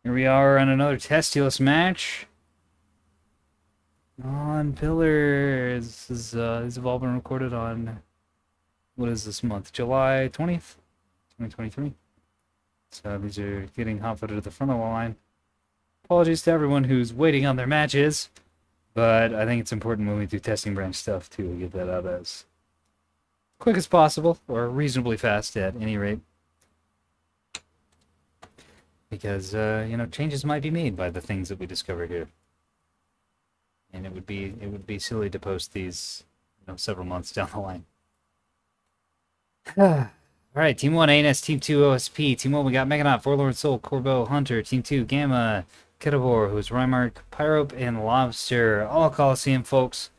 Here we are on another Testulous match. On Pillars. These have all been recorded on, what is this month? July 20th, 2023. So these are getting hot footed at the front of the line. Apologies to everyone who's waiting on their matches, but I think it's important when we do testing branch stuff to get that out as quick as possible, or reasonably fast at any rate. Because, changes might be made by the things that we discover here. And it would be silly to post these, several months down the line. Alright, Team 1, ANS, Team 2, OSP. Team 1, we got Meganaut, Forlorn Soul, Corbeau, Hunter. Team 2, Gamma, Kedabor, who's Rymark, Pyrope, and Lobster. All Coliseum, folks.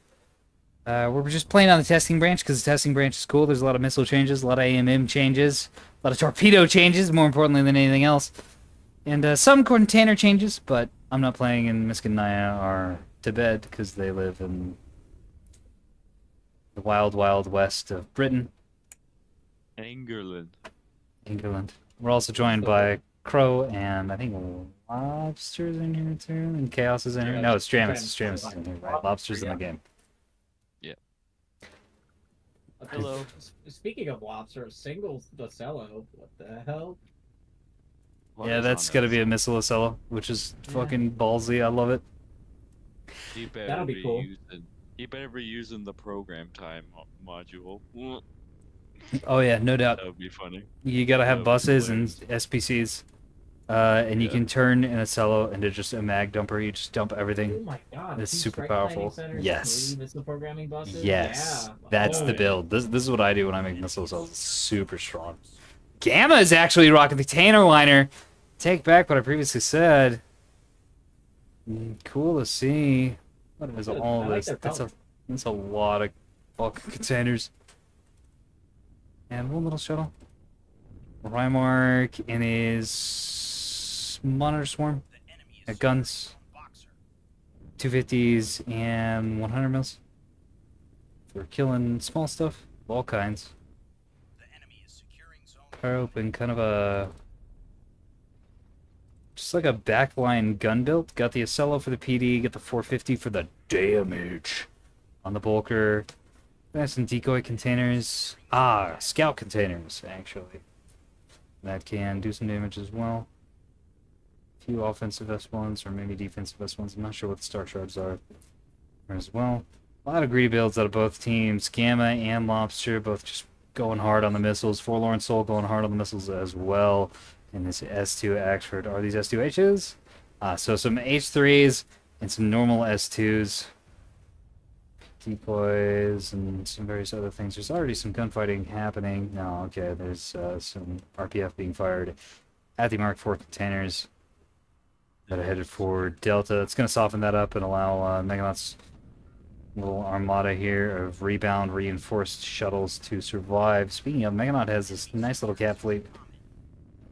We're just playing on the testing branch because the testing branch is cool. There's a lot of missile changes, a lot of AMM changes, a lot of torpedo changes, more importantly than anything else. And some container changes, but I'm not playing in Miskatoniya or Tibet because they live in the wild, wild west of Britain. England. England. We're also joined by Crow and I think Lobster's in here too, and Chaos is in here. No, it's Stramus. Stramus is in here, right? Lobster's in the game. Yeah. Hello. Speaking of Lobster, singles the cello. What the hell? Yeah, that's gotta be a missile Ocello, which is fucking ballsy. I love it. That'll be cool. He better be using the program time module. Oh yeah, no doubt. That would be funny. You gotta have buses and SPCs, and you can turn in a cello into just a mag dumper. You just dump everything. Oh my god! It's super powerful. Yes. Missile programming buses? Yes. Yeah. That's the build. This is what I do when I make missile cells. It's super strong. Gamma is actually rocking the Tanner liner. Take back what I previously said. Cool to see. What is all this? That's a lot of bulk containers. And one little shuttle. Rymark and his monitor swarm at guns. 250s and 100 mils. For killing small stuff of all kinds. Pyrope and kind of a... just like a backline gun build. Got the Ocello for the PD, got the 450 for the damage on the Bulker. Got some decoy containers. Scout containers, actually. That can do some damage as well. A few offensive S1s, or maybe defensive S1s. I'm not sure what the Star Shards are as well. A lot of greedy builds out of both teams. Gamma and Lobster both just going hard on the missiles. Forlorn Soul going hard on the missiles as well. And this S2 Axford. Are these S2Hs? So some H3s and some normal S2s. Decoys and some various other things. There's already some gunfighting happening. No, okay, there's some RPF being fired at the Mark IV containers that are headed for Delta. It's going to soften that up and allow Meganaut's little armada here of rebound reinforced shuttles to survive. Speaking of, Meganaut has this nice little cat fleet.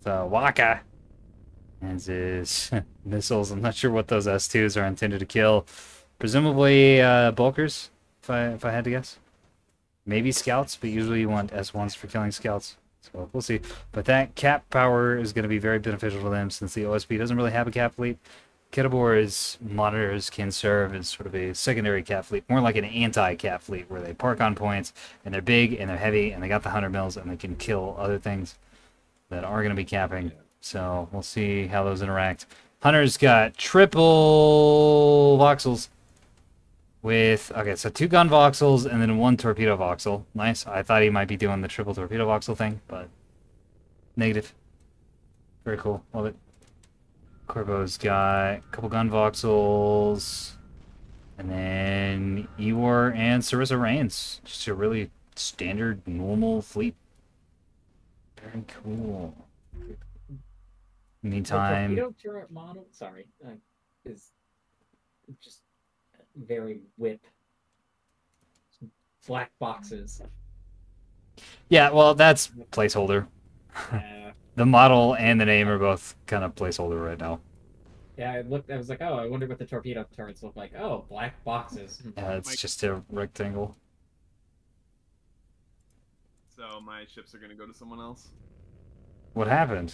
Waka and his missiles. I'm not sure what those S2s are intended to kill. Presumably bulkers, if I had to guess. Maybe scouts, but usually you want S1s for killing scouts. So we'll see. But that cap power is going to be very beneficial to them since the OSP doesn't really have a cap fleet. Kedabor's monitors can serve as sort of a secondary cap fleet, more like an anti-cap fleet where they park on points and they're big and they're heavy and they got the 100 mils and they can kill other things that are going to be capping. So we'll see how those interact. Hunter's got triple voxels with, okay, so 2 gun voxels and then 1 torpedo voxel. Nice. I thought he might be doing the triple torpedo voxel thing, but negative. Very cool. Love it. Corbeau's got a couple gun voxels and then Eeyore and Sarissa Reigns. Just a really standard, normal fleet. Very cool. Meantime, the torpedo turret model, sorry, is just very whip. Black boxes. yeah, well, that's placeholder. The model and the name are both kind of placeholder right now. Yeah, I was like, oh, I wonder what the torpedo turrets look like. Oh, black boxes. Yeah, it's just a rectangle. So my ships are gonna go to someone else. What happened?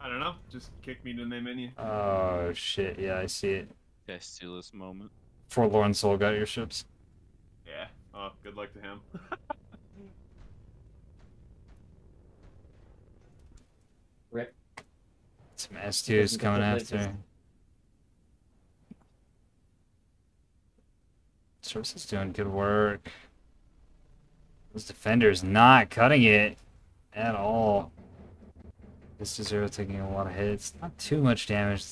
I don't know. Just kick me to the main menu. Oh shit! Yeah, I see it. Testulous moment. Forlorn Soul got your ships. Yeah. Oh, good luck to him. Rip. Some S2s coming after. Source is doing good work. Those defenders not cutting it at all. This to zero taking a lot of hits. Not too much damage.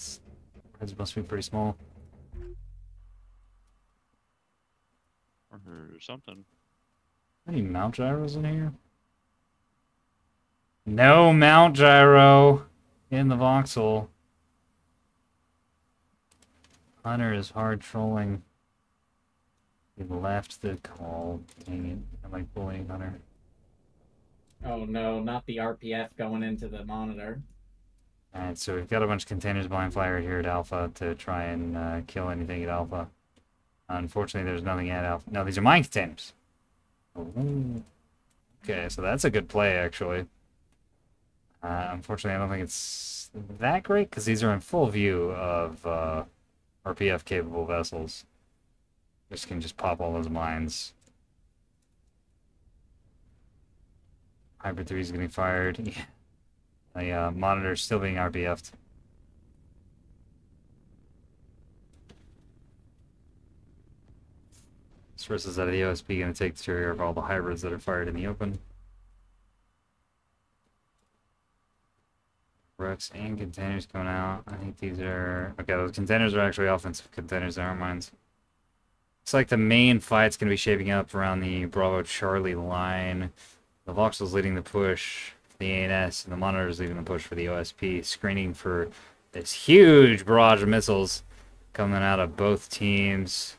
Heads must be pretty small. Or something. Any mount gyros in here? No mount gyro in the voxel. Hunter is hard trolling. He left the call. Dang it. I like bullying Hunter. Oh no, not the RPF going into the monitor. Alright, so we've got a bunch of containers blind fire here at Alpha to try and kill anything at Alpha. Unfortunately, there's nothing at Alpha. No, these are mine containers. Ooh. Okay, so that's a good play, actually. Unfortunately, I don't think it's that great, because these are in full view of RPF-capable vessels. Just can just pop all those mines. Hybrid 3 is getting fired. Yeah. The monitor's still being RPF'd. Source is out of the OSP going to take care of all the hybrids that are fired in the open. Wrecks and containers coming out. I think these are... Okay, those containers are actually offensive containers. They aren't mines. Looks like the main fight's going to be shaping up around the Bravo Charlie line. The Voxel's leading the push for the ANS, and the Monitor's leading the push for the OSP, screening for this huge barrage of missiles coming out of both teams.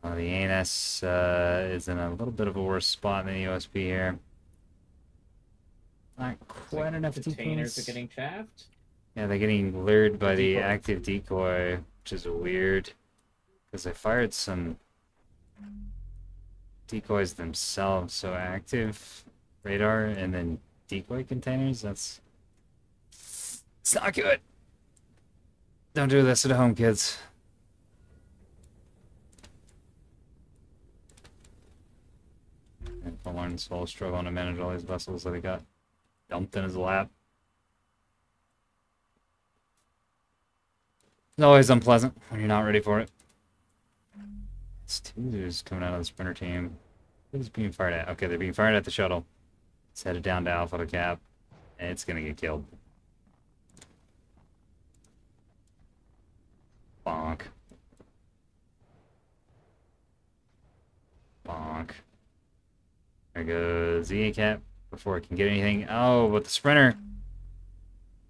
The ANS is in a little bit of a worse spot than the OSP here. Not quite enough Containers are getting chaffed. Yeah, they're getting lured by the active decoy, which is weird. Because they fired some decoys themselves, so active radar and then decoy containers, it's not good. Don't do this at home, kids. And Forlorn Soul struggling to manage all these vessels that he got dumped in his lap. It's always unpleasant when you're not ready for it. It's Tuesdays coming out of the sprinter team. Who's being fired at? Okay, they're being fired at the shuttle. It's headed down to Alpha to cap. And it's gonna get killed. Bonk. Bonk. There goes the cap before it can get anything. Oh, but the sprinter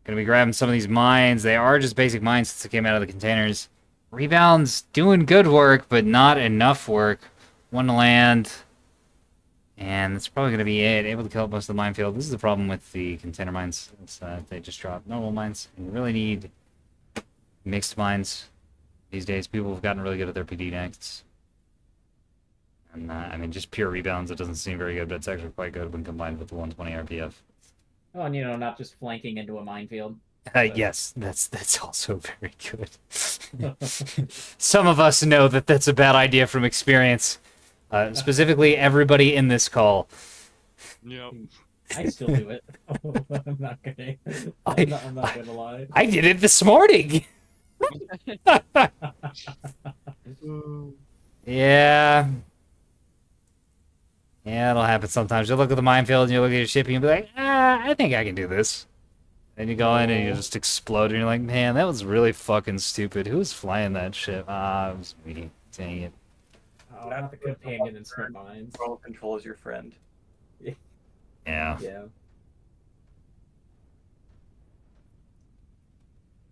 gonna be grabbing some of these mines. They are just basic mines since it came out of the containers. Rebound's doing good work, but not enough work. One to land. And that's probably going to be it. Able to kill most of the minefield. This is the problem with the container mines. It's, they just drop normal mines. You really need mixed mines these days. People have gotten really good at their PD next. And, I mean, just pure rebounds, it doesn't seem very good, but it's actually quite good when combined with the 120 RPF. Oh, and you know, not just flanking into a minefield. Yes, that's also very good. Some of us know that that's a bad idea from experience. Specifically, everybody in this call. Yep. I still do it. I'm not kidding. I'm not gonna lie. I did it this morning. Yeah. Yeah, it'll happen sometimes. You look at the minefield and you look at your ship and you'll be like, I think I can do this. And you go in and you just explode and you're like, man, that was really fucking stupid. Who was flying that ship? It was me. Dang it. Oh, not the companion in smart mines. Control control is your friend. Yeah. Yeah.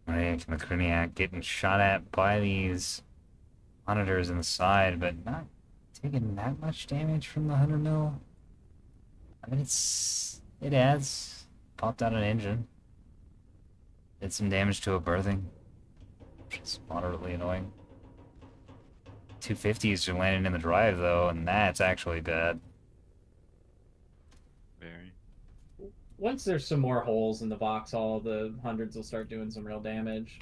Right, McCriniac getting shot at by these monitors in the side, but not taking that much damage from the 100 mil. I mean, it adds. Popped out an engine. Did some damage to a berthing, which is moderately annoying. 250s are landing in the drive, though, and that's actually bad. Very. Once there's some more holes in the Vauxhall, the hundreds will start doing some real damage.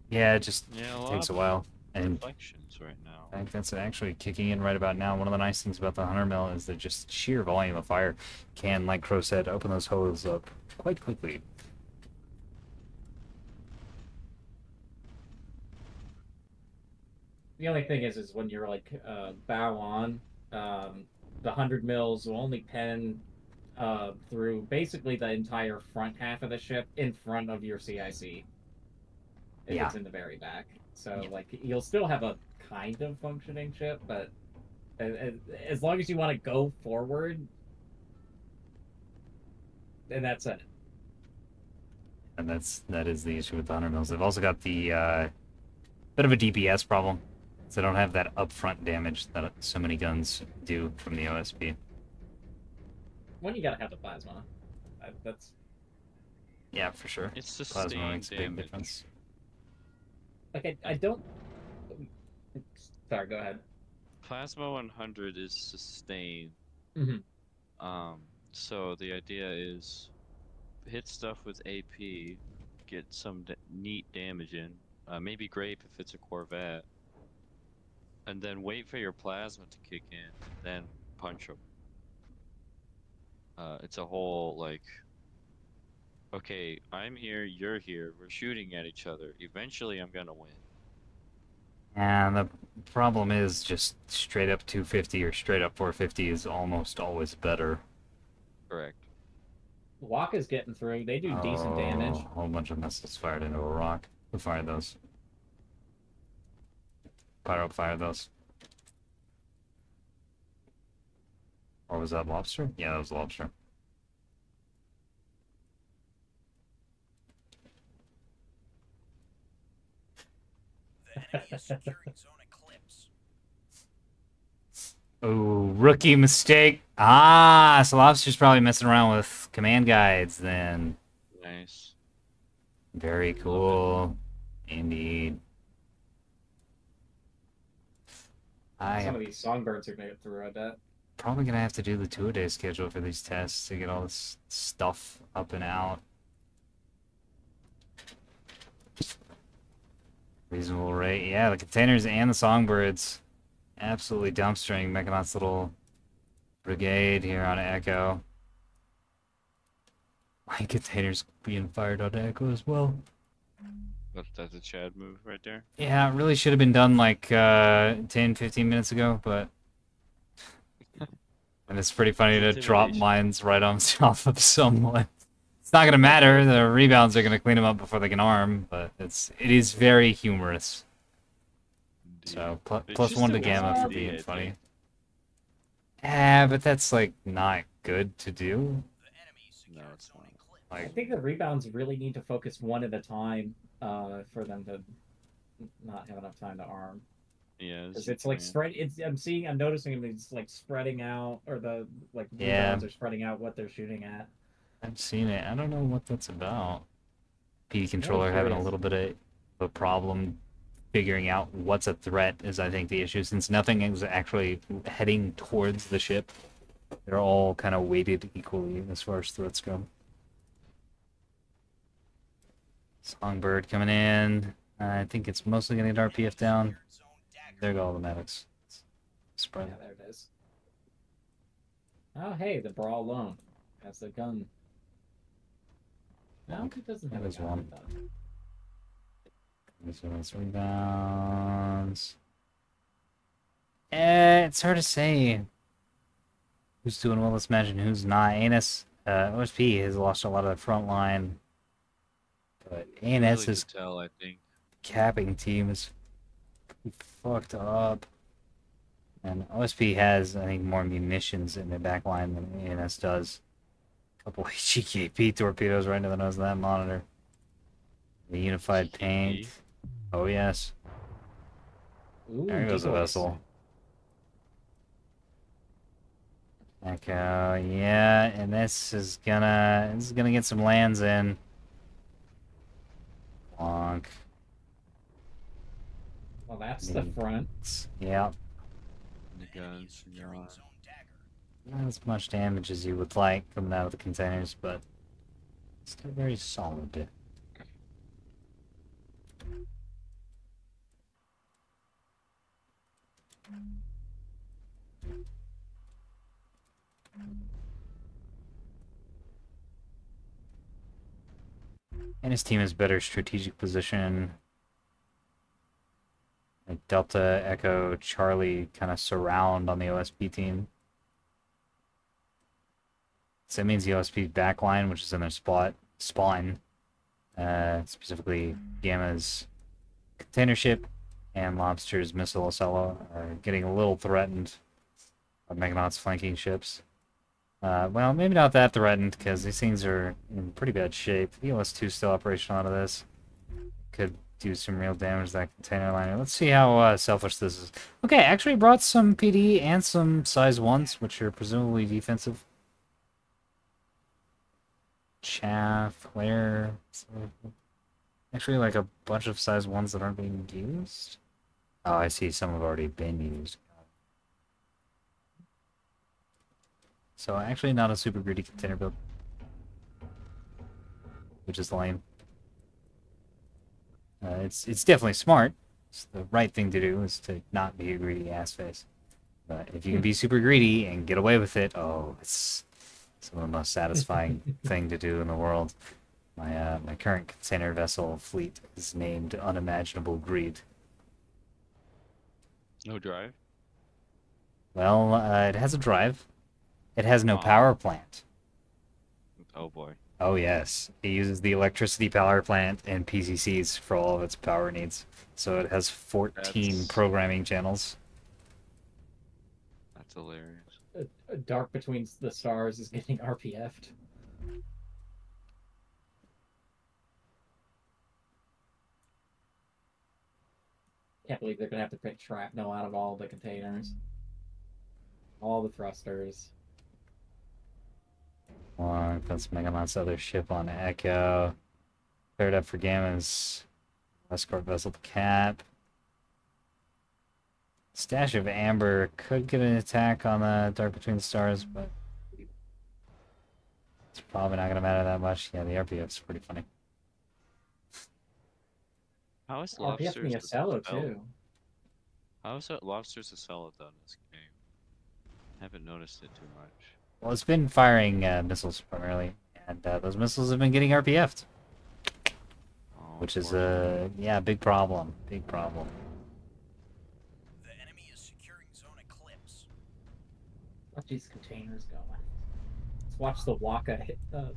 Yeah, it just Yeah, a lot takes a of while. And reflections right now. I think that's actually kicking in right about now. One of the nice things about the 100 mil is that just sheer volume of fire can, like Crow said, open those holes up quite quickly. The only thing is when you're like bow on, the 100 mils will only pen through basically the entire front half of the ship in front of your CIC if Yeah. it's in the very back. So Yeah. like you'll still have a kind of functioning ship, but as long as you want to go forward, then that's it. And that is the issue with the 100 mils. They've also got the bit of a DPS problem. So they don't have that upfront damage that so many guns do from the OSP. When you gotta have the plasma, that's Yeah, for sure. It's Plasma sustained makes a big damage. difference. like I don't. Sorry, go ahead. Plasma 100 is sustained. Mm-hmm. So the idea is hit stuff with AP, get some neat damage in, maybe grape if it's a Corvette, and then wait for your plasma to kick in, then punch them. It's a whole like, okay, I'm here, you're here, we're shooting at each other. Eventually, I'm gonna win. And the problem is just straight up 250 or straight up 450 is almost always better. Correct. Waka's getting through. They do decent damage. A whole bunch of missiles fired into a rock. Who fired those? Pyro fired those. Or was that Lobster? Yeah, that was Lobster. Oh, rookie mistake. Ah, so Lobster's probably messing around with command guides then. Nice. Very cool. Indeed. Some of these songbirds are gonna get through, I bet. Probably gonna have to do the 2-a-day schedule for these tests to get all this stuff up and out. Reasonable rate. Yeah, the containers and the songbirds absolutely dumpstering Mechanaut's little brigade here on Echo. My containers being fired on Echo as well. That's a Chad move right there. Yeah, it really should have been done like 10, 15 minutes ago, but... And it's pretty funny to drop mines right on top of someone. It's not gonna matter, the rebounds are gonna clean them up before they can arm, but it is very humorous. Indeed. So, It's plus just 1 to a Gamma for waste being of funny. idea. Yeah, but that's like not good to do. No, it's not. I Like, think the rebounds really need to focus one at a time for them to not have enough time to arm. Yeah. Because it's like spread. I'm noticing them. It's like spreading out, or the rebounds are spreading out what they're shooting at. I've seen it. I don't know what that's about. PD controller having a curious. little bit of a problem figuring out what's a threat is, I think, the issue. Since nothing is actually heading towards the ship, they're all kind of weighted equally as far as threats go. Songbird coming in. I think it's mostly going to get RPF down. There go all the medics. Spread. Yeah, there it is. Oh, hey, the Brawl alone has the gun. No, it doesn't have a There's gun. one. Those rebounds. It's hard to say who's doing well. Let's imagine who's not. ANS, OSP has lost a lot of the front line. But ANS Really is to tell, I think. capping team is fucked up. And OSP has, I think, more munitions in their back line than ANS does. A couple of GKP torpedoes right into the nose of that monitor. The unified paint. Oh, yes. Ooh, There goes the decoys. vessel. Echo, yeah, and this is gonna get some lands in. Bonk. Well, that's the front. Yeah. The guns. Not as much damage as you would like coming out of the containers, but Still very solid. And his team has better strategic position. Like Delta, Echo, Charlie kind of surround on the OSP team. So that means the OSP backline, which is in their spawn, specifically Gamma's container ship and Lobster's missile Ocello, are getting a little threatened by Meganauts flanking ships. Well, maybe not that threatened, because these things are in pretty bad shape. The ELS-2 is still operational out of this. Could do some real damage to that container liner. Let's see how selfish this is. Okay, actually brought some PD and some size 1s, which are presumably defensive. Chaff, where? Actually, like a bunch of size 1s that aren't being used. Oh, I see. Some have already been used. So actually not a super greedy container build. Which is lame. It's definitely smart. It's the right thing to do is to not be a greedy ass face. But if you can be super greedy and get away with it, oh, it's some of the most satisfying thing to do in the world. My current container vessel fleet is named Unimaginable Greed. No drive? Well, it has a drive. It has no power plant. Oh boy. Oh yes, it uses the electricity power plant and PCCs for all of its power needs. So it has 14 programming channels. That's hilarious. A Dark Between the Stars is getting RPF'd. Can't believe they're gonna have to pick shrapnel out of all the containers. All the thrusters. Well, that's Megamont's other ship on Echo. Paired up for Gamma's escort vessel Cap. Stash of Amber could get an attack on the Dark Between the Stars, but it's probably not going to matter that much. Yeah, the RPF's pretty funny. How is RPF Lobster's Ocello too. How is that Lobster's Ocello done in this game? I haven't noticed it too much. Well, it's been firing missiles primarily, and those missiles have been getting RPF'd. Oh, Which is unfortunately. a big problem. Big problem. The enemy is securing zone eclipse. Watch these containers going. Let's watch the Waka hit the.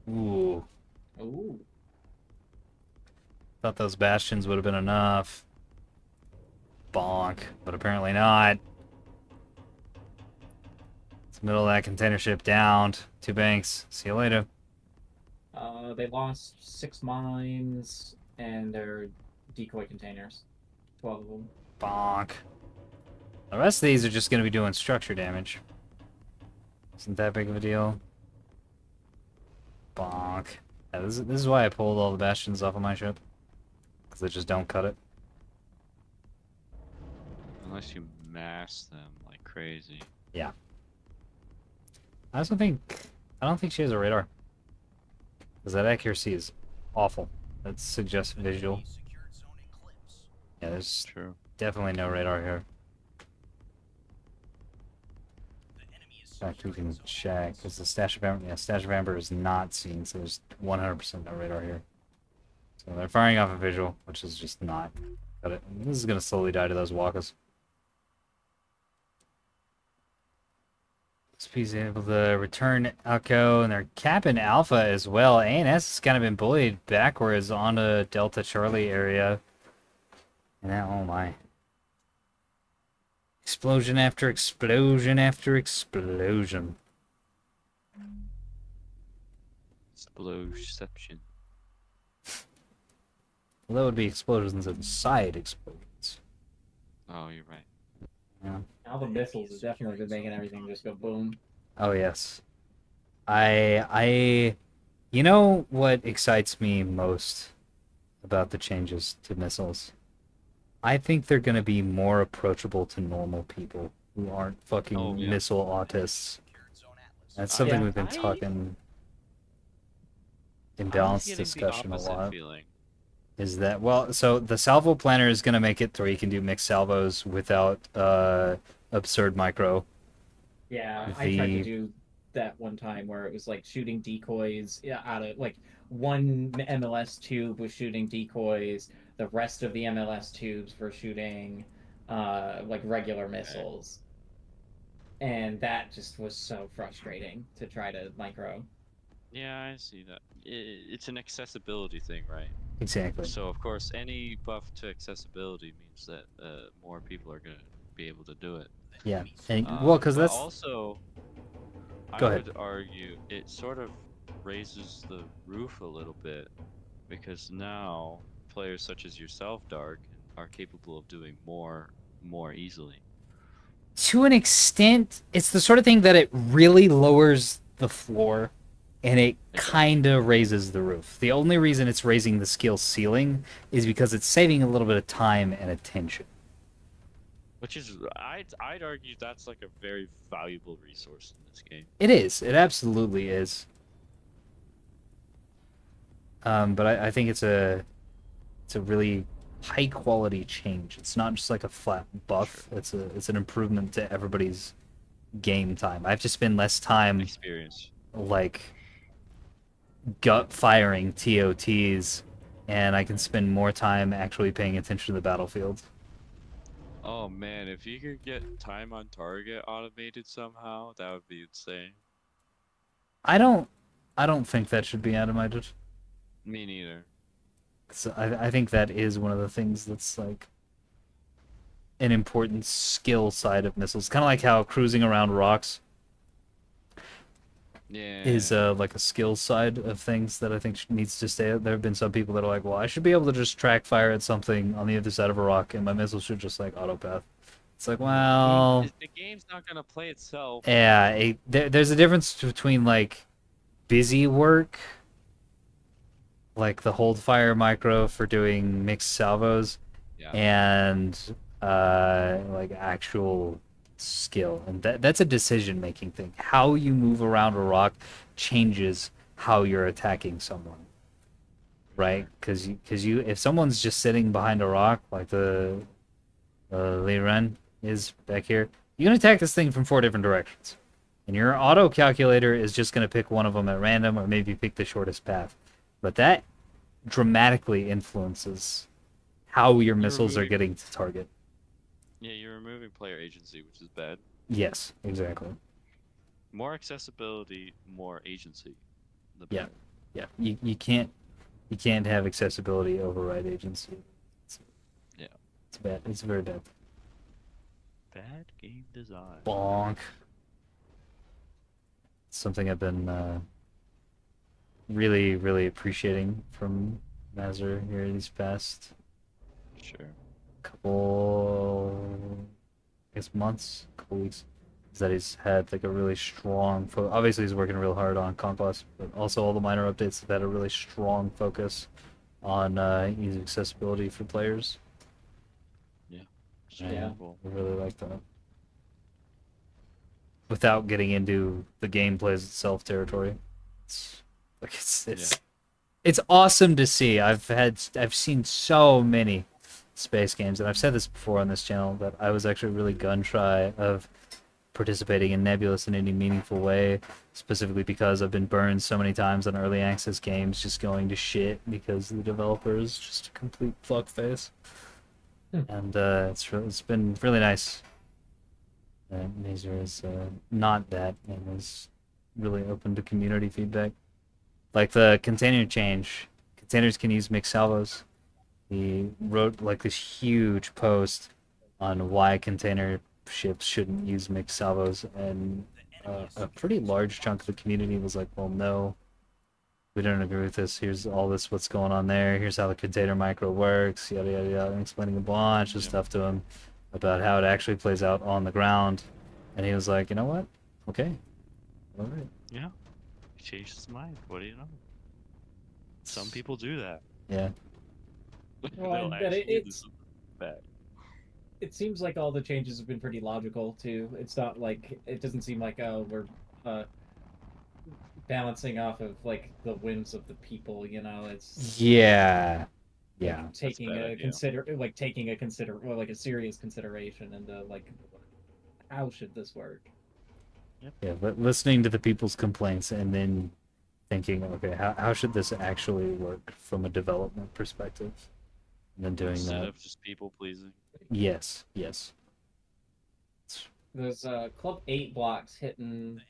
Ooh. Ooh. Thought those bastions would have been enough. Bonk. But apparently not. It's the middle of that container ship downed. 2 banks. See you later. They lost 6 mines and their decoy containers. 12 of them. Bonk. The rest of these are just going to be doing structure damage. Isn't that big of a deal? Bonk. Yeah, this is why I pulled all the bastions off of my ship. Because they just don't cut it. Unless you mass them like crazy. Yeah. I don't think she has a radar. Because that accuracy is awful. That suggests visual. Enemy secured zone eclipse. Yeah, there's True. definitely no radar here. The enemy is In fact, we securing can zone check. eclipse. Because the stash of amber, stash of amber is not seen, so there's 100% no radar here. So they're firing off a visual, which is just not cut it. This is going to slowly die to those walkers. SP's able to return Alco, and they're capping Alpha as well. ANS has kind of been bullied backwards onto Delta Charlie area. And now, oh my. Explosion after explosion after explosion. Explosion. Well, that would be explosions inside explosions. Oh, you're right. Yeah. Now the missiles have definitely been making everything just go boom. Oh yes. You know what excites me most about the changes to missiles? I think they're gonna be more approachable to normal people who aren't fucking Oh, yeah. missile autists. That's something Yeah. we've been talking in I'm balanced getting the discussion a opposite lot. feeling. Is that, well, so the salvo planner is going to make it where you can do mixed salvos without absurd micro. Yeah, I tried to The do that one time where it was like shooting decoys out of like one MLS tube was shooting decoys, the rest of the MLS tubes were shooting like regular missiles. And that just was so frustrating to try to micro. Yeah, I see that. It's an accessibility thing, right? exactly. So of course, any buff to accessibility means that more people are gonna be able to do it. Yeah. And, well, because But that's also, Go I ahead. would argue it sort of raises the roof a little bit because now players such as yourself, Dark, are capable of doing more easily. to an extent, it's the sort of thing that it really lowers the floor and it does. kind of raises the roof. The only reason it's raising the skill ceiling is because it's saving a little bit of time and attention. Which is, I'd argue that's like a very valuable resource in this game. It is. It absolutely is. But I think it's a really high quality change. It's not just like a flat buff. It's an improvement to everybody's game time. I have to spend less time Experience. like gut firing TOTs, and I can spend more time actually paying attention to the battlefield. Oh man, if you could get time on target automated somehow, that would be insane. I don't think that should be automated. Me neither. So I think that is one of the things that's like an important skill side of missiles. Kind of like how cruising around rocks Yeah. is like a skill side of things that I think needs to stay. There have been some people that are like, well, I should be able to just track fire at something on the other side of a rock, and my missile should just like autopath. It's like, well, The game's not gonna play itself. yeah, there's a difference between like busy work, like the hold fire micro for doing mixed salvos, Yeah. and like actual skill, and that's a decision making thing. How you move around a rock changes how you're attacking someone, right? Because you if someone's just sitting behind a rock like the Liren is back here, you can attack this thing from 4 different directions, and your auto calculator is just going to pick one of them at random, or maybe pick the shortest path, but that dramatically influences how your missiles are moving- getting to target. Yeah, you're removing player agency, which is bad. Yes, exactly. More accessibility, more agency. The Yeah. better. Yeah, you can't have accessibility override agency. Yeah. It's bad. It's very bad. Bad game design. Bonk. It's something I've been really, really appreciating from Mazur here these past Sure. couple, I guess months, couple weeks, is that he's had like a really strong obviously he's working real hard on Conquest, but also all the minor updates have had a really strong focus on easy accessibility for players. Yeah. Cool. I really like that. Without getting into the game plays itself territory. It's like it's awesome to see. I've seen so many space games, and I've said this before on this channel, that I was actually really gun shy of participating in Nebulous in any meaningful way, specifically because I've been burned so many times on early access games just going to shit because the developer is just a complete fuckface. And it's been really nice. Mazur is not that, and is really open to community feedback. Like the container change, containers can use mixed salvos. He wrote like this huge post on why container ships shouldn't use mixed salvos, and a pretty large chunk of the community was like, well, no, we don't agree with this. Here's all this, what's going on there. Here's how the container micro works, yada, yada, yada. And explaining a bunch of stuff to him about how it actually plays out on the ground. And he was like, you know what? Okay. All right. Yeah. He changed his mind. What do you know? Some people do that. Yeah. Well, They'll but actually do it's- something bad. It seems like all the changes have been pretty logical too. It's not like it doesn't seem like we're balancing off of like the whims of the people. You know, it's Yeah. Yeah. taking bad a idea. like a serious consideration into like how should this work? Yeah, but listening to the people's complaints and then thinking, okay, how should this actually work from a development perspective? And then doing Instead that. of just people pleasing. Yes, yes. There's Club 8 blocks hitting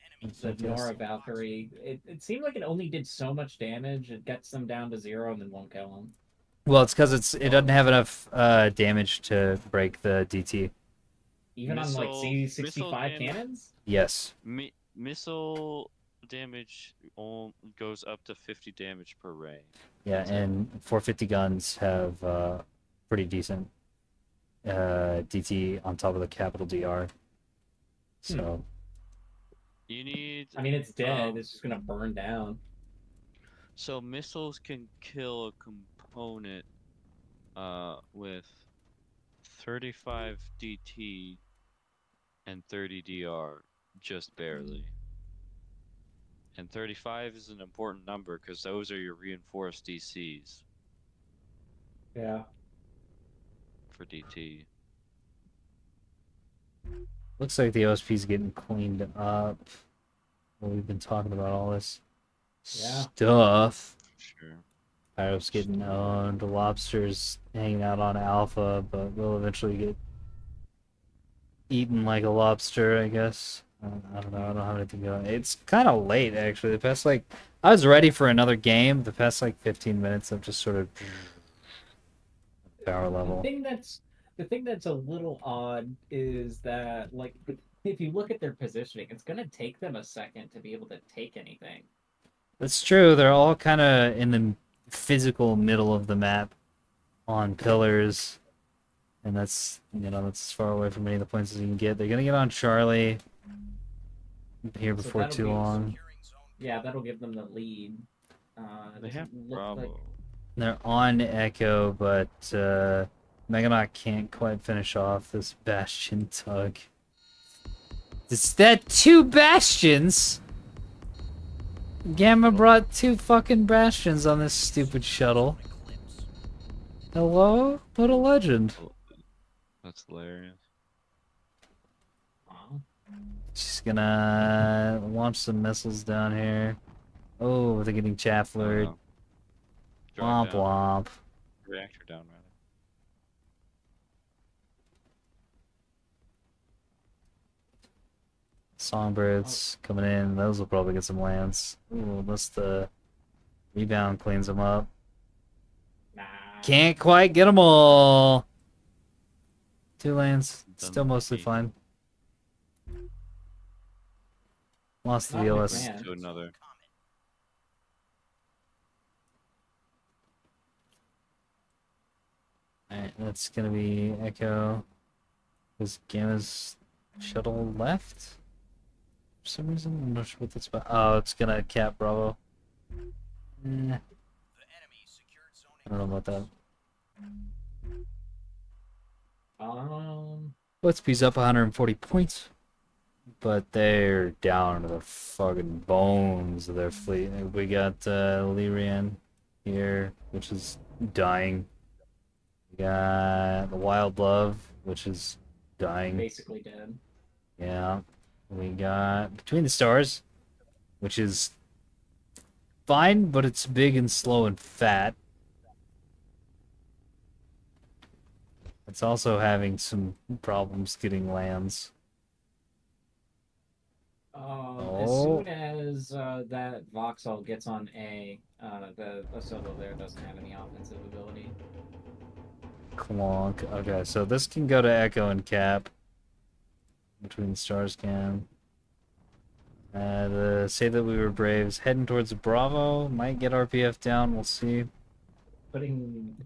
the Nora Valkyrie. It seemed like it only did so much damage. It gets them down to 0 and then won't kill them. Well, it's because it doesn't have enough damage to break the DT. Even on like Missile C65 cannons? Yes. Missile damage goes up to 50 damage per ray. Yeah, and 450 guns have pretty decent DT on top of the capital DR. So. You need. I mean, it's dead. It's just gonna burn down. So missiles can kill a component with 35 DT and 30 DR, just barely. And 35 is an important number because those are your reinforced DCs Yeah. for DT. Looks like the OSP is getting cleaned up. Well, we've been talking about all this stuff. Sure. Pyro's getting owned. Lobster's hanging out on Alpha, but will eventually get eaten like a lobster, I guess. I don't know. I don't have anything going. It's kind of late, actually. The past, like, I was ready for another game. The past, like, 15 minutes of just sort of power level. The thing that's a little odd is that, like, if you look at their positioning, it's gonna take them a second to be able to take anything. That's true. They're all kind of in the physical middle of the map on pillars. And that's, that's as far away from any of the points as you can get. They're going to get on Charlie here before too long. Yeah, that'll give them the lead. They have Bravo. Like... They're on Echo, but Meganot can't quite finish off this Bastion tug. Is that 2 Bastions? Gamma brought 2 fucking Bastions on this stupid shuttle. Hello? What a legend. That's hilarious. She's gonna launch some missiles down here. Oh, they're getting chafflered. Womp womp. Reactor down, rather. Songbirds coming in. Those will probably get some lands. Ooh, unless the rebound cleans them up. Nah. Can't quite get them all. 2 lands. Still mostly fine. Lost the VLS. To another. Alright, that's gonna be Echo. Is Gamma's shuttle left? For some reason, I'm not sure what that's about. Oh, it's gonna cap Bravo. I don't know about that. OSP's up 140 points, but they're down to the fucking bones of their fleet. We got Lyrian here, which is dying. We got the Wild Love, which is dying. Basically dead. Yeah. We got Between the Stars, which is fine, but it's big and slow and fat. It's also having some problems getting lands. As soon as that Vauxhall gets on A, the solo there doesn't have any offensive ability. Clonk. Okay, so this can go to Echo and Cap. Between the Stars can. The Say That We Were Braves heading towards Bravo. Might get RPF down, we'll see. Putting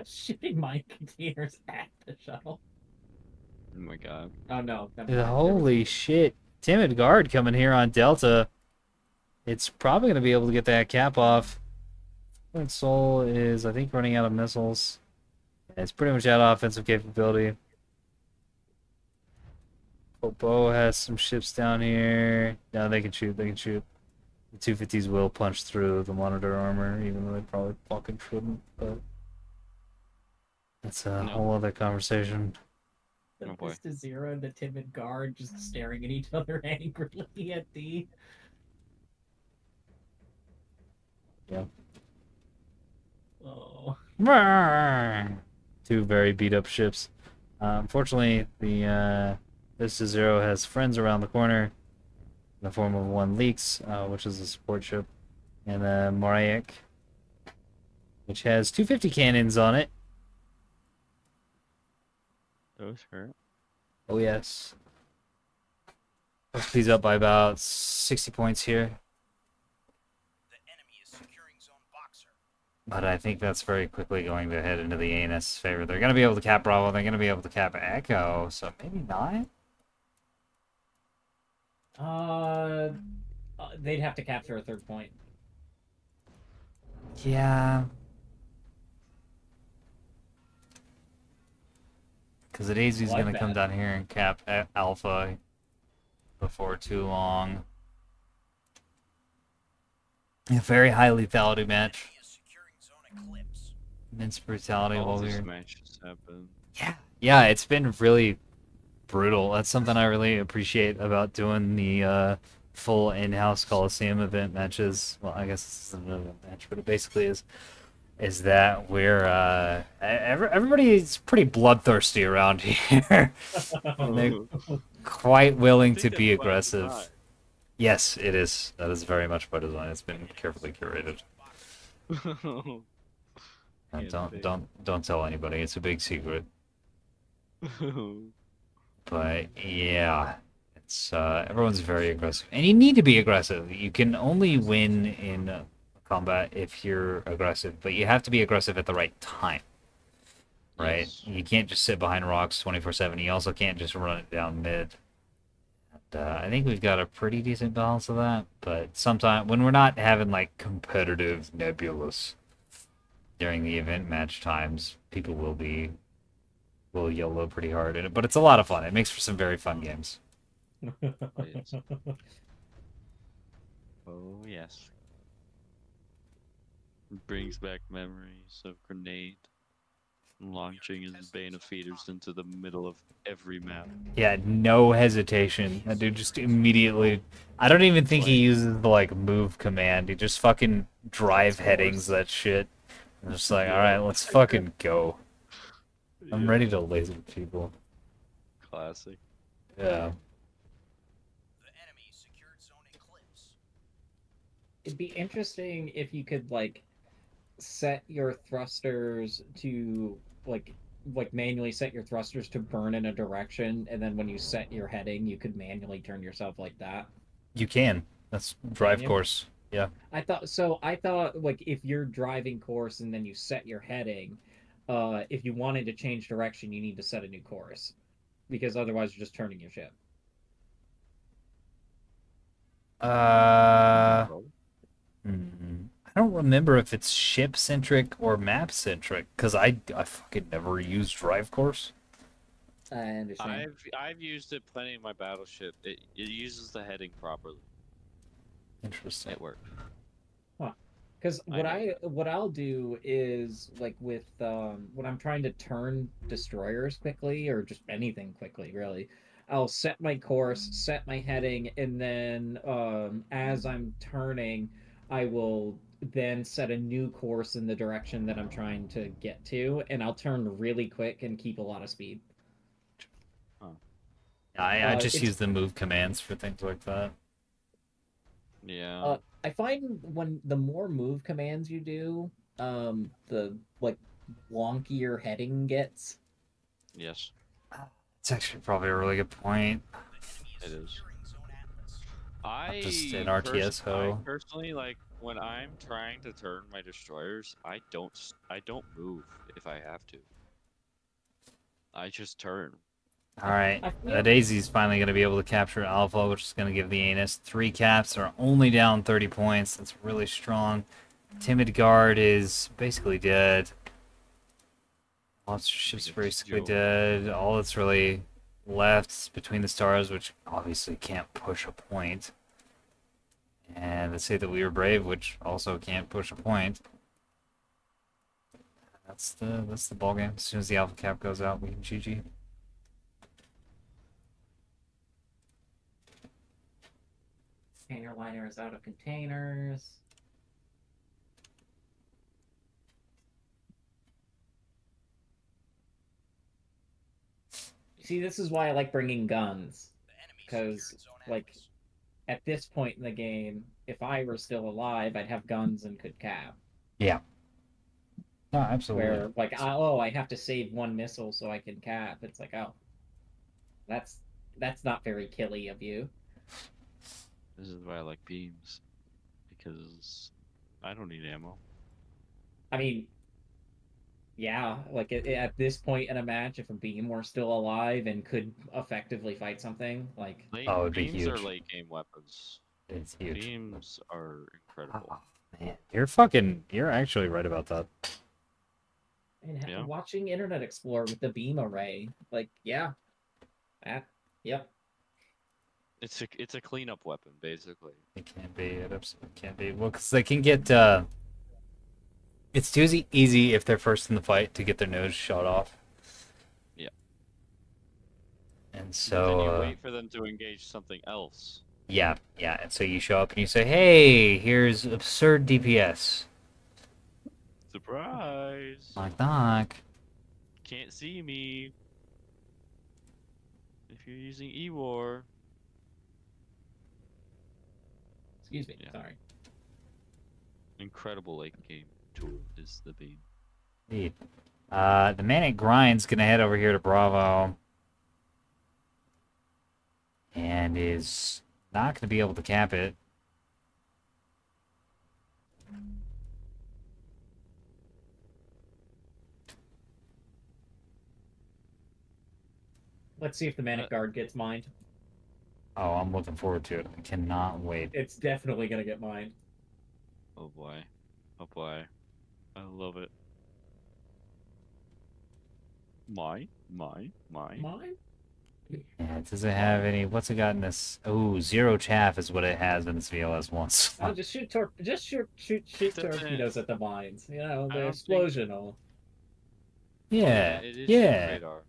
shooting mine containers at the shuttle. Oh my god. Oh no. Holy shit. Timid Guard coming here on Delta. It's probably going to be able to get that cap off. Point Soul is, I think, running out of missiles. It's pretty much out of offensive capability. Popo has some ships down here. No, they can shoot. They can shoot. The 250s will punch through the monitor armor, even though they probably fucking shouldn't, but that's a No. whole other conversation. Oh, boy. This to zero and the timid guard just staring at each other angrily at D. Yeah. Oh. Two very beat up ships. Unfortunately, the this to zero has friends around the corner in the form of one Leaks, which is a support ship, and Moriak, which has 250 cannons on it. Those hurt. Oh yes. He's up by about 60 points here. The enemy is securing zone boxer. But I think that's very quickly going to head into the ANS's favor. They're going to be able to cap Bravo. They're going to be able to cap Echo. So maybe not? They'd have to capture a third point. Yeah. Because the Daisy's Like going to come that. down here and cap Alpha before too long. A very high lethality match. Enemy is securing zone eclipse. Immense brutality All while these we're... matches happen. Yeah, it's been really brutal. That's something I really appreciate about doing the full in-house Coliseum event matches. Well, I guess this isn't an event match, but it basically is that we're everybody's pretty bloodthirsty around here. They're quite willing to be aggressive. Yes, it is. That is very much by design. It's been carefully curated. And don't tell anybody. It's a big secret. But yeah, it's everyone's very aggressive, and you need to be aggressive. You can only win in combat if you're aggressive, but you have to be aggressive at the right time. Right? Yes. You can't just sit behind rocks 24/7. You also can't just run it down mid. And, I think we've got a pretty decent balance of that, but sometimes when we're not having like competitive Nebulous during the event match times, people will YOLO pretty hard in it, but it's a lot of fun. It makes for some very fun games. Yes. Oh yes. Brings back memories of Grenade launching his Bane of Feeders into the middle of every map. Yeah, no hesitation. That dude just immediately... I don't even think he uses the, like, move command. He just fucking drive headings that shit. I'm just like, alright, let's fucking go. I'm ready to laser people. Classic. Yeah. The enemy secured zone eclipse. It'd be interesting if you could like set your thrusters to like manually set your thrusters to burn in a direction, and then when you set your heading, you could manually turn yourself like that. You can. That's drive Can you? course. Yeah. I thought like if you're driving course and then you set your heading, if you wanted to change direction, you need to set a new course, because otherwise you're just turning your ship. I don't remember if it's ship centric or map centric, because I fucking never used drive course. I understand. I've used it plenty in my battleship. It uses the heading properly. Interesting. It works. Because I what I'll do is like with when I'm trying to turn destroyers quickly or just anything quickly really, I'll set my course, set my heading, and then as I'm turning, I will then set a new course in the direction that I'm trying to get to, and I'll turn really quick and keep a lot of speed. I just it's- use the move commands for things like that. Yeah. I find when the more move commands you do, the like wonkier heading gets. Yes. It's actually probably a really good point. The enemy It is. securing zone atlas. I Just an RTS ho. I personally like when I'm trying to turn my destroyers. I don't move if I have to. I just turn. Alright, I feel- Daisy's finally going to be able to capture Alpha, which is going to give the Anus 3 caps. They're only down 30 points. That's really strong. Timid Guard is basically dead. Monster Ship's basically dead. All that's really left is Between the Stars, which obviously can't push a point. And let's say that we were brave, which also can't push a point. That's the ball game. As soon as the alpha cap goes out, we can GG. Container liner is out of containers. See, this is why I like bringing guns. The enemy Because, secured zone like, apples. at this point in the game, if I were still alive, I'd have guns and could cap. Yeah. No, absolutely. Where, like, I have to save one missile so I can cap. It's like, oh, that's not very killy of you. This is why I like beams, because I don't need ammo. I mean, yeah, like at this point in a match, if a beam were still alive and could effectively fight something, like Oh, it'd be beams are huge. late game weapons. It's huge. Beams are incredible. Oh, man. You're actually right about that. and Yeah. watching Internet Explorer with the beam array, like yep. It's a cleanup weapon, basically. It can't be. It absolutely can't be. Well, because they can get. It's too easy if they're first in the fight to get their nose shot off. Yeah. And But so. then you wait for them to engage something else. Yeah, yeah. And so you show up and you say, "Hey, here's absurd DPS." Surprise! Knock knock. Can't see me. If you're using E-War. Excuse me, Yeah. sorry. Incredible late game tool is the beam. Indeed. The Manic Grind's gonna head over here to Bravo. And is not gonna be able to cap it. Let's see if the Manic Guard gets mined. Oh, I'm looking forward to it. I cannot wait. It's definitely gonna get mined. Oh boy. Oh boy. I love it. Mine? Mine? Yeah, does it have any? What's it got in this? Oh, zero chaff is what it has in its VLS once. I'll just shoot torpedoes at the mines. You know, I the don't explosional. Yeah, It is yeah. radar.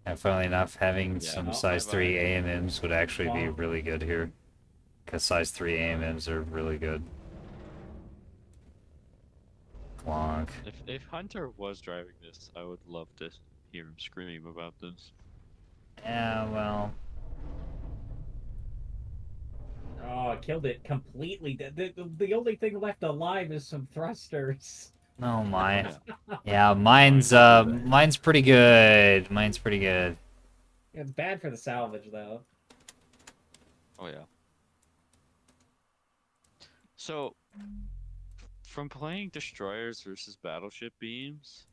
And funnily enough, having Yeah, some I'll size buy 3 it. AMMs would actually be Wow. really good here. Because size 3 AMMs are really good. Clonk. If Hunter was driving this, I would love to hear him scream about this. Yeah, well. Oh, I killed it completely. The only thing left alive is some thrusters. No, mine. Yeah. Yeah, mine's pretty good. Mine's pretty good. It's bad for the salvage, though. Oh yeah. So, from playing destroyers versus battleship beams,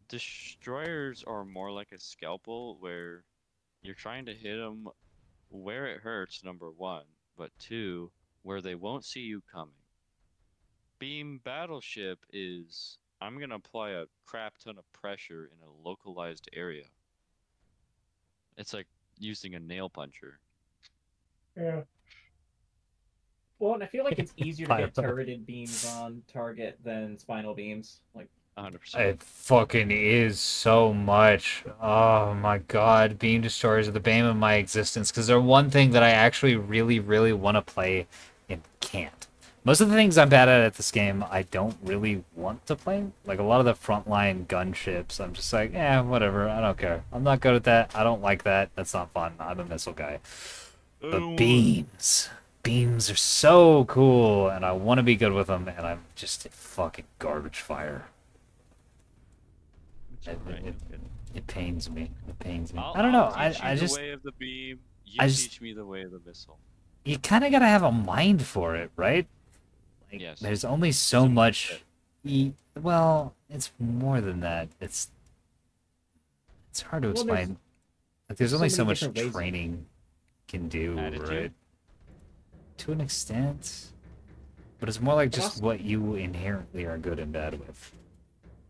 destroyers are more like a scalpel where you're trying to hit them where it hurts, number one, but two, where they won't see you coming. Beam battleship is I'm gonna apply a crap ton of pressure in a localized area. It's like using a nail puncher. Yeah. Well, and I feel like it's easier to Fire get bow. turreted beams on target than spinal beams. Like, 100%. It fucking is so much. Oh my god, beam destroyers are the bane of my existence because they're one thing that I actually really, really want to play and can't. Most of the things I'm bad at this game, I don't really want to play. Like a lot of the frontline gunships, I'm just like, eh, whatever. I don't care. I'm not good at that. I don't like that. That's not fun. I'm a missile guy. But beams are so cool, and I want to be good with them, and I'm just fucking garbage fire. It's It, alright, it, you'll get it. it pains me. It pains me. I'll, I don't know. I'll teach you I the just way of the beam. You I just- teach me the way of the missile. you kind of gotta have a mind for it, right? Like, Yes. there's only so It's a much. mindset. Well, it's more than that. It's hard to Well, explain. Like, there's so only many so much different ways. training can do, Attitude? right? To an extent, but it's more like But just also- what you inherently are good and bad with.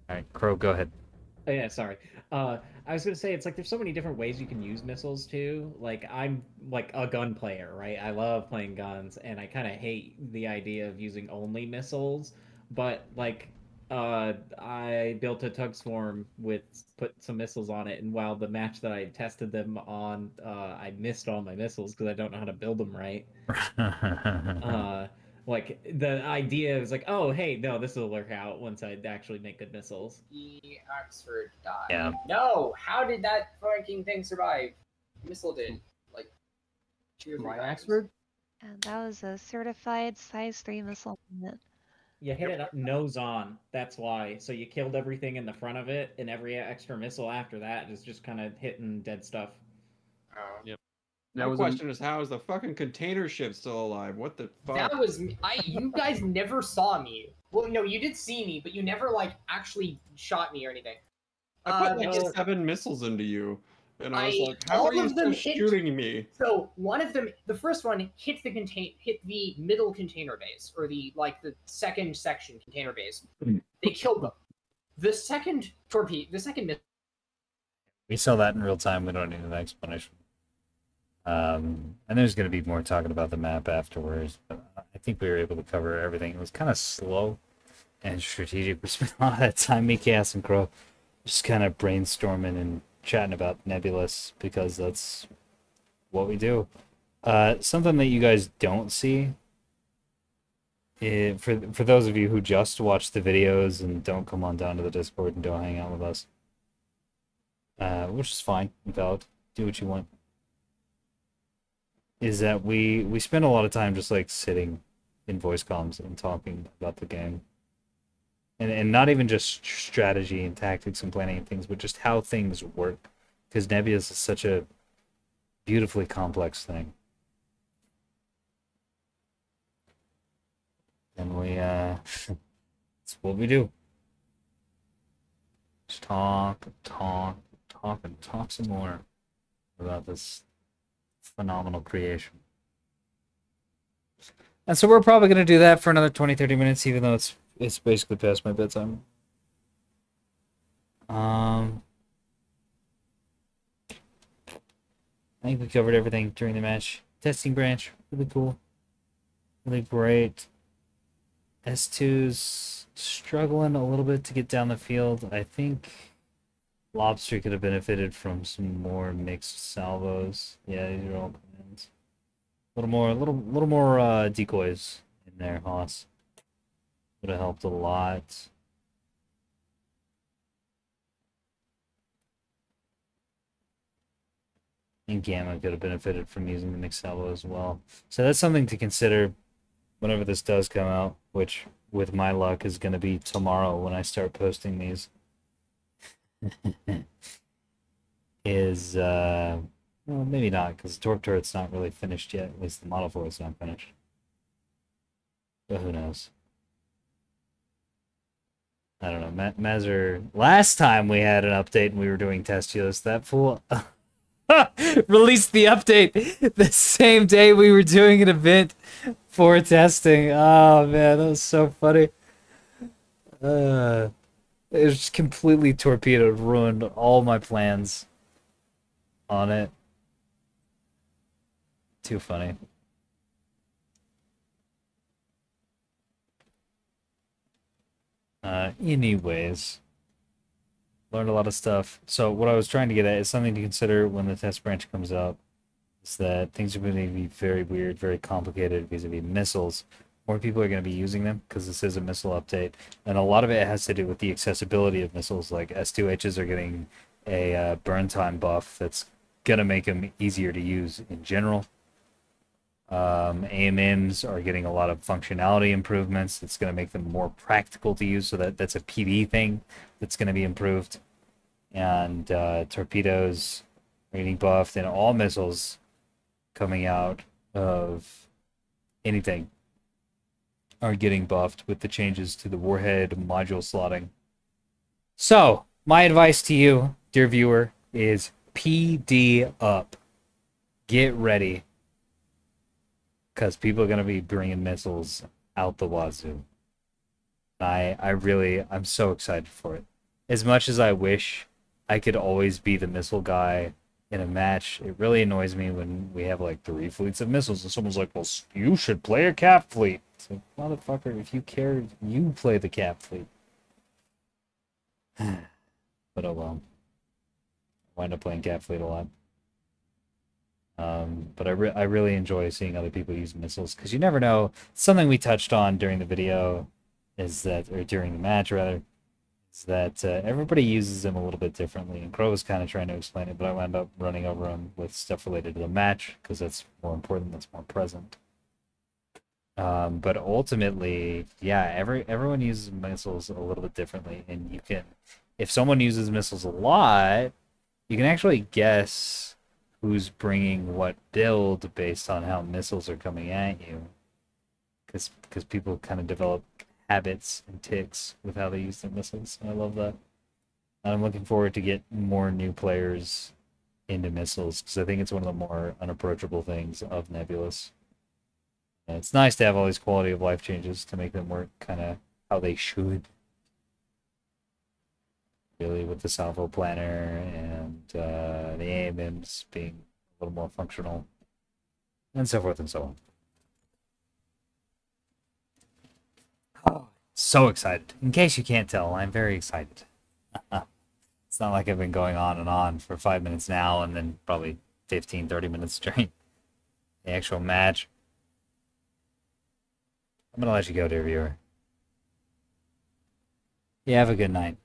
All right, Crow, go ahead. Oh, yeah, sorry. I was gonna say it's like there's so many different ways you can use missiles too. Like I'm like a gun player, right? I love playing guns, and I kind of hate the idea of using only missiles. But like, I built a tug swarm with put some missiles on it, and while the match that I tested them on, I missed all my missiles because I don't know how to build them right. Uh, like the idea is like, oh hey, no, this will work out once I actually make good missiles. The Oxford died. Yeah. No, how did that fucking thing survive? Missile did like 2 or 3 My times. Oxford? And that was a certified size 3 missile. You hit it up nose on. That's why. So you killed everything in the front of it, and every extra missile after that is just kind of hitting dead stuff. Oh. Yep. My question is, how is the fucking container ship still alive? What the fuck? That was me. You guys never saw me. Well, no, you did see me, but you never like actually shot me or anything. I put like no. 7 missiles into you, and I was like, all how are you of them still hit- shooting me? So one of them, the first one hit the middle container base, or the second section container base. They killed them. The second missile. We saw that in real time. We don't need an explanation. And there's going to be more talking about the map afterwards. But I think we were able to cover everything. It was kind of slow and strategic. We spent a lot of time, me, Cass, and Crow, just kind of brainstorming and chatting about Nebulous because that's what we do. Something that you guys don't see, for those of you who just watch the videos and don't come on down to the Discord and don't hang out with us, which is fine, valid, do what you want, is that we spend a lot of time just like sitting in voice comms and talking about the game. And not even just strategy and tactics and planning and things, but just how things work. Because Nebulous is such a beautifully complex thing. And that's what we do. Just talk, talk, talk, and talk some more about this phenomenal creation. And so we're probably going to do that for another 20-30 minutes, even though it's basically past my bedtime. I think we covered everything during the match. Testing branch, really cool. Really great. S2's struggling a little bit to get down the field. I think Lobster could have benefited from some more mixed salvos. Yeah, these are all commands. A little more decoys in there, Haas. Would have helped a lot. And Gamma could have benefited from using the mixed salvo as well. So that's something to consider whenever this does come out, which with my luck is going to be tomorrow when I start posting these. Is well, maybe not, because the Torp turret's not really finished yet. At least the model for it's not finished. But who knows? I don't know. Mazur, last time we had an update and we were doing Testulous, that fool released the update the same day we were doing an event for testing. Oh man, that was so funny. It was just completely torpedoed, ruined all my plans on it. Too funny. Anyways, learned a lot of stuff. So what I was trying to get at is something to consider when the test branch comes up, is that things are going to be very weird, very complicated vis-a-vis missiles. More people are going to be using them because this is a missile update, and a lot of it has to do with the accessibility of missiles. Like S2Hs are getting a burn time buff that's going to make them easier to use in general. AMMs are getting a lot of functionality improvements. It's going to make them more practical to use, so that's a PV thing that's going to be improved. And torpedoes are getting buffed, and all missiles coming out of anything are getting buffed with the changes to the warhead module slotting. So, my advice to you, dear viewer, is PD up. Get ready. Because people are going to be bringing missiles out the wazoo. I'm so excited for it. as much as I wish I could always be the missile guy in a match, it really annoys me when we have like 3 fleets of missiles and someone's like, well, you should play a cap fleet. It's like, motherfucker, if you care, you play the cap fleet. But oh well. I wind up playing cap fleet a lot. But I really enjoy seeing other people use missiles because you never know. Something we touched on during the video is that, or during the match rather, is that everybody uses them a little bit differently. And Crow was kind of trying to explain it, but I wound up running over him with stuff related to the match because that's more important, that's more present. But ultimately, yeah, everyone uses missiles a little bit differently, and you can, if someone uses missiles a lot, you can actually guess who's bringing what build based on how missiles are coming at you. Because people kind of develop habits and ticks with how they use their missiles. And I love that. And I'm looking forward to get more new players into missiles because I think it's one of the more unapproachable things of Nebulous. And it's nice to have all these quality of life changes to make them work kind of how they should. Really, with the salvo planner and the AMMs being a little more functional, and so forth and so on. Oh, so excited. In case you can't tell, I'm very excited. It's not like I've been going on and on for 5 minutes now and then probably 15, 30 minutes during the actual match. I'm going to let you go, dear viewer. You have a good night.